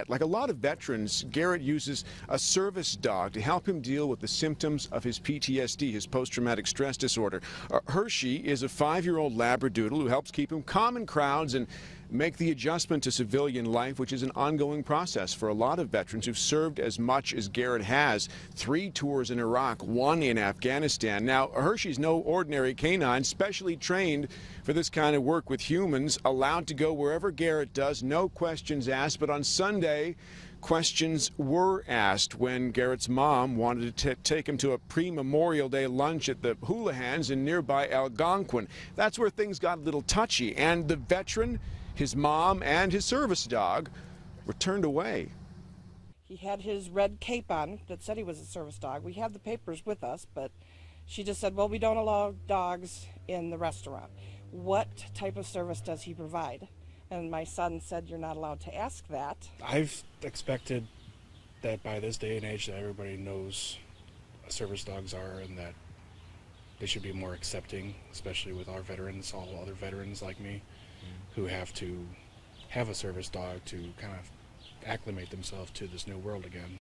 Like a lot of veterans, Garrett uses a service dog to help him deal with the symptoms of his PTSD, his post-traumatic stress disorder. Hershey is a 5-year-old Labradoodle who helps keep him calm in crowds and make the adjustment to civilian life, which is an ongoing process for a lot of veterans who've served as much as Garrett has. 3 tours in Iraq, 1 in Afghanistan. Now, Hershey's no ordinary canine, specially trained for this kind of work with humans, allowed to go wherever Garrett does, no questions asked. But on Sunday, questions were asked when Garrett's mom wanted to take him to a pre-Memorial Day lunch at the Houlihan's in nearby Algonquin. That's where things got a little touchy, and the veteran, his mom, and his service dog were turned away. He had his red cape on that said he was a service dog. We had the papers with us, but she just said, well, we don't allow dogs in the restaurant. What type of service does he provide? And my son said, you're not allowed to ask that. I've expected that by this day and age that everybody knows what service dogs are and that they should be more accepting, especially with our veterans, all other veterans like me, who have to have a service dog to kind of acclimate themselves to this new world again.